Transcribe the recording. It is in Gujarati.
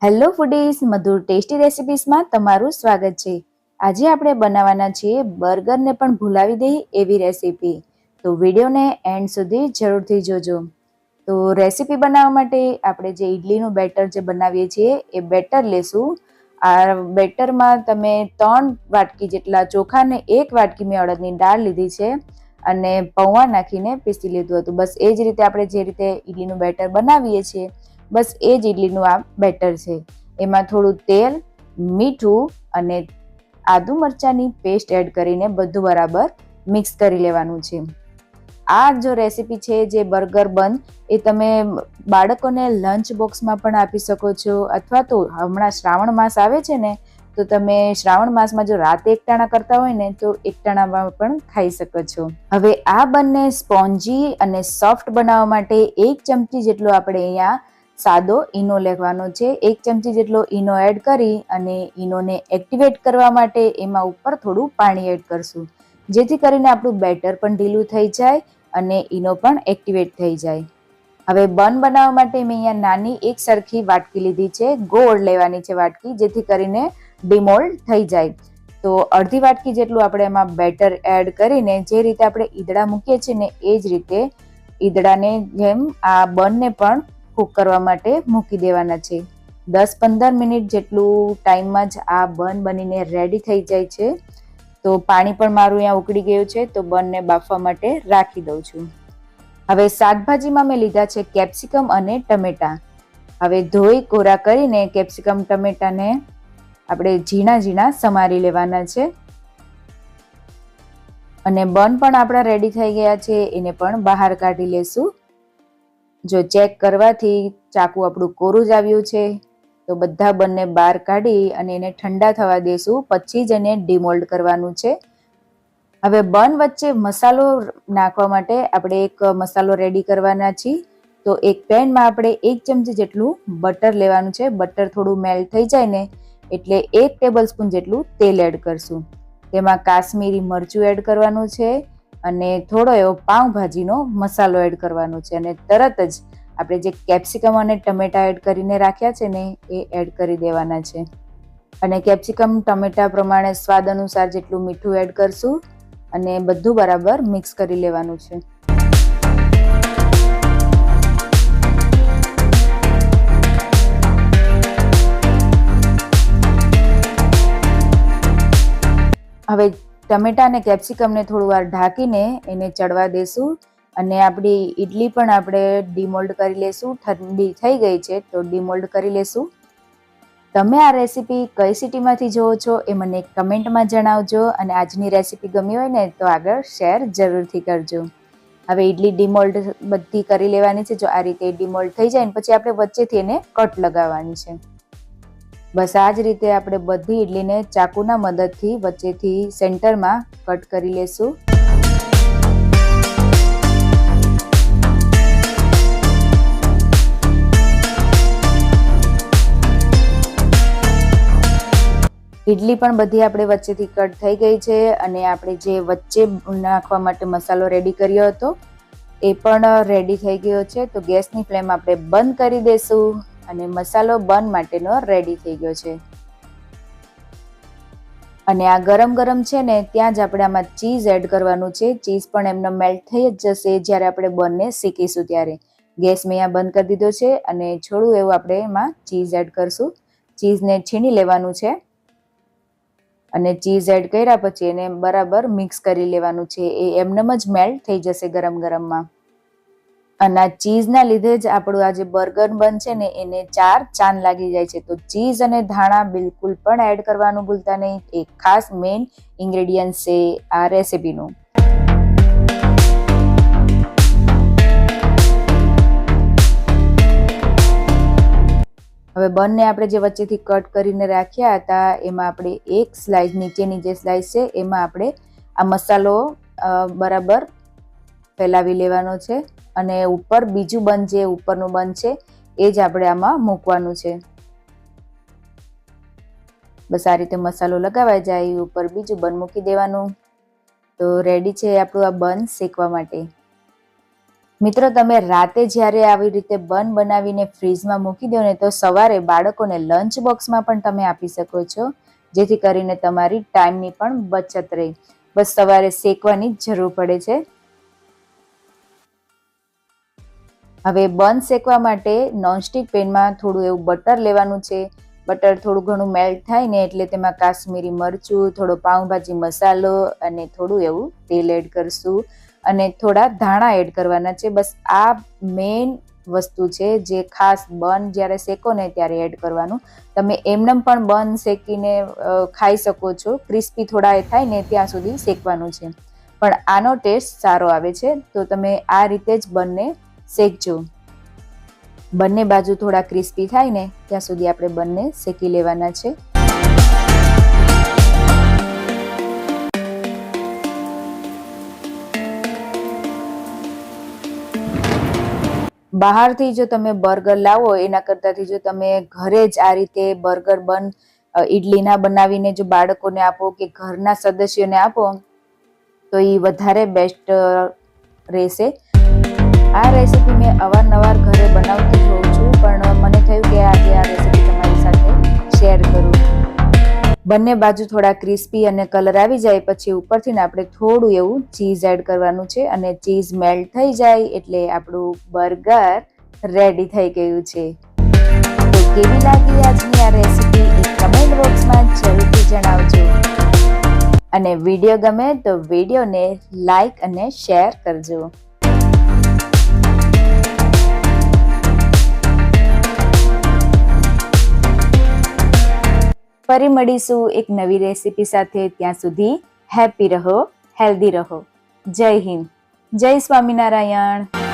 હેલો ફૂડીઝ, મધુર ટેસ્ટી રેસિપીસમાં તમારું સ્વાગત છે. આજે આપણે બનાવવાના છીએ બર્ગરને પણ ભૂલાવી દઈએ એવી રેસીપી. તો વિડીયોને એન્ડ સુધી જરૂરથી જોજો. તો રેસીપી બનાવવા માટે આપણે જે ઇડલીનું બેટર જે બનાવીએ છીએ એ બેટર લેશું. આ બેટરમાં તમે 3 વાટકી જેટલા ચોખા ને 1 વાટકી મેં અડદની દાળ લીધી છે અને પૌવા નાખીને પીસી લીધું હતું. બસ એ જ રીતે આપણે જે રીતે ઇડલીનું બેટર બનાવીએ છીએ બસ એ જ ઇડલીનું આ બેટર છે. એમાં થોડું તેલ, મીઠું અને આદુ મરચાંની પેસ્ટ એડ કરીને બધું બરાબર મિક્સ કરી લેવાનું છે. આ જો રેસીપી છે જે બર્ગર બન એ તમે બાળકોને લંચ બોક્સમાં પણ આપી શકો છો, અથવા તો હમણાં શ્રાવણ માસ આવે છે ને તો તમે શ્રાવણ માસમાં જો રાતે એકટાણા કરતા હોય ને તો એકટાણામાં પણ ખાઈ શકો છો. હવે આ બંને સ્પોન્જી અને સોફ્ટ બનાવવા માટે 1 ચમચી જેટલો આપણે અહીંયા સાદો ઈનો લેવાનો છે. 1 ચમચી જેટલો ઈનો એડ કરી અને ઈનોને એક્ટિવેટ કરવા માટે એમાં ઉપર થોડું પાણી એડ કરશું, જેથી કરીને આપણું બેટર પણ ઢીલું થઈ જાય અને ઈનો પણ એક્ટિવેટ થઈ જાય. હવે બન બનાવવા માટે મેં અહીંયા નાની એક સરખી વાટકી લીધી છે, ગોળ લેવાની છે વાટકી, જેથી કરીને ડિમોલ્ડ થઈ જાય. તો અડધી વાટકી જેટલું આપણે એમાં બેટર એડ કરીને જે રીતે આપણે ઈદડા મૂકીએ છીએ ને એ જ રીતે ઈદડાને જેમ આ બનને પણ કૂક કરવા માટે મૂકી દેવાના છે. 10-15 મિનિટ જેટલું ટાઈમમાં જ આ બન બનીને રેડી થઈ જાય છે. તો પાણી પણ મારું અહીંયા ઉકળી ગયું છે, તો બનને બાફવા માટે રાખી દઉં છું. હવે શાકભાજીમાં મેં લીધા છે કેપ્સિકમ અને ટમેટા. હવે ધોઈ કોરા કરીને કેપ્સિકમ ટમેટાને આપણે ઝીણા ઝીણા સમારી લેવાના છે. અને બન પણ આપણા રેડી થઈ ગયા છે, એને પણ બહાર કાઢી લેશું. જો ચેક કરવાથી ચાકુ આપણું કોરું જ આવ્યું છે તો બધા બંને બહાર કાઢી અને એને ઠંડા થવા દેશું, પછી જ એને ડિમોલ્ડ કરવાનું છે. હવે બન વચ્ચે મસાલો નાખવા માટે આપણે એક મસાલો રેડી કરવાના છીએ. તો એક પેનમાં આપણે 1 ચમચી જેટલું બટર લેવાનું છે. બટર થોડું મેલ્ટ થઈ જાય ને એટલે 1 ટેબલ સ્પૂન જેટલું તેલ એડ કરશું. તેમાં કાશ્મીરી મરચું એડ કરવાનું છે અને થોડો એવો પાઉંભાજીનો મસાલો એડ કરવાનો છે. અને તરત જ આપણે જે કેપ્સિકમ અને ટમેટા એડ કરીને રાખ્યા છે ને એ એડ કરી દેવાના છે. અને કેપ્સિકમ ટમેટા પ્રમાણે સ્વાદ અનુસાર જેટલું મીઠું એડ કરશું અને બધું બરાબર મિક્સ કરી લેવાનું છે. હવે ટમેટા અને કેપ્સિકમને થોડું વાર ઢાંકીને એને ચડવા દેશું. અને આપણી ઈડલી પણ આપણે ડીમોલ્ડ કરી લેશું. ઠંડી થઈ ગઈ છે તો ડીમોલ્ડ કરી લેશું. તમે આ રેસીપી કઈ સિટીમાંથી જોવો છો એ મને કમેન્ટમાં જણાવજો. અને આજની રેસીપી ગમી હોય ને તો આગળ શેર જરૂરથી કરજો. હવે ઈડલી ડીમોલ્ડ બધી કરી લેવાની છે. જો આ રીતે ડીમોલ્ડ થઈ જાય ને પછી આપણે વચ્ચેથી એને કટ લગાવવાની છે. બસ આ જ રીતે આપણે બધી ઈડલીને ચાકુના મદદથી વચ્ચેથી સેન્ટરમાં કટ કરી લેશું. ઈડલી પણ બધી આપણે વચ્ચેથી કટ થઈ ગઈ છે. અને આપણે જે વચ્ચે નાખવા માટે મસાલો રેડી કર્યો હતો એ પણ રેડી થઈ ગયો છે. તો ગેસની ફ્લેમ આપણે બંધ કરી દેશું અને મસાલો બન માટેનો રેડી થઈ ગયો છે. અને આ ગરમ ગરમ છે ને ત્યાં જ આપણે આમાં ચીઝ એડ કરવાનું છે. ચીઝ પણ એમનો મેલ્ટ થઈ જ જશે જ્યારે આપણે બનને શેકીશું ત્યારે. ગેસ મેં અહીંયા બંધ કરી દીધો છે અને થોડું એવું આપણે એમાં ચીઝ એડ કરશું. ચીઝને છીણી લેવાનું છે અને ચીઝ એડ કર્યા પછી એને બરાબર મિક્સ કરી લેવાનું છે. એ એમનેમ જ મેલ્ટ થઈ જશે ગરમ ગરમમાં. અને આ ચીઝના લીધે જ આપણું આ જે બર્ગર બન છે ને એને 4 ચાંદ લાગી જાય છે. તો ચીઝ અને ધાણા બિલકુલ પણ એડ કરવાનું ભૂલતા નહીં. એક ખાસ મેઇન ઇન્ગ્રેડિયન્ટ છે આ રેસીપીનું. હવે બંને આપણે જે વચ્ચેથી કટ કરીને રાખ્યા હતા એમાં આપણે એક સ્લાઇસ, નીચેની જે સ્લાઇસ છે એમાં આપણે આ મસાલો બરાબર ફેલાવી લેવાનો છે. અને ઉપર બીજું બન જે ઉપરનું બન છે એ જ આપણે આમાં મૂકવાનું છે. બસ આ રીતે મસાલો લગાવાઈ જાય ઉપર બીજું બન મૂકી દેવાનું. તો રેડી છે આપણું આ બન શેકવા માટે. મિત્રો, તમે રાતે જ્યારે આવી રીતે બન બનાવીને ફ્રીજમાં મૂકી દો ને તો સવારે બાળકોને લંચ બોક્સમાં પણ તમે આપી શકો છો, જેથી કરીને તમારી ટાઈમની પણ બચત રહે. બસ સવારે શેકવાની જ જરૂર પડે છે. હવે બન શેકવા માટે નોનસ્ટિક પેનમાં થોડું એવું બટર લેવાનું છે. બટર થોડું ઘણું મેલ્ટ થાય ને એટલે તેમાં કાશ્મીરી મરચું, થોડો પાઉંભાજી મસાલો અને થોડું એવું તેલ એડ કરશું અને થોડા ધાણા એડ કરવાના છે. બસ આ મેઇન વસ્તુ છે જે ખાસ બન જ્યારે શેકો ને ત્યારે એડ કરવાનું. તમે એમનેમ પણ બન શેકીને ખાઈ શકો છો. ક્રિસ્પી થોડા એ થાય ને ત્યાં સુધી શેકવાનું છે, પણ આનો ટેસ્ટ સારો આવે છે. તો તમે આ રીતે જ બંને શેકજો. બંને બાજુ થોડા ક્રિસ્પી થાય ને ત્યાં સુધી આપણે બંને શેકી લેવાના છે. બહારથી જો તમે બર્ગર લાવો એના કરતાંથી જો તમે ઘરે જ આ રીતે બર્ગર બન ઈડલીના બનાવીને જો બાળકોને આપો કે ઘરના સદસ્યોને આપો તો એ વધારે બેસ્ટ રહેશે. આ રેસીપી મેં અવારનવાર ઘરે બનાવતી જ હોઉં છું, પણ મને થયું કે આજે આ રેસીપી તમારી સાથે શેર કરું. બંને બાજુ થોડા ક્રિસ્પી અને કલર આવી જાય પછી ઉપરથી આપણે થોડું એવું ચીઝ એડ કરવાનું છે અને ચીઝ મેલ્ટ થઈ જાય એટલે આપણું બર્ગર રેડી થઈ ગયું છે. તો કેવી લાગી આજની આ રેસીપી એ કમેન્ટ બોક્સમાં જરૂરથી જણાવજો. અને વિડીયો ગમે તો વિડીયોને લાઈક અને શેર કરજો. ફરી મળીશું એક નવી રેસીપી સાથે. ત્યાં સુધી હેપી રહો, હેલ્ધી રહો. જય હિન્દ, જય સ્વામિનારાયણ.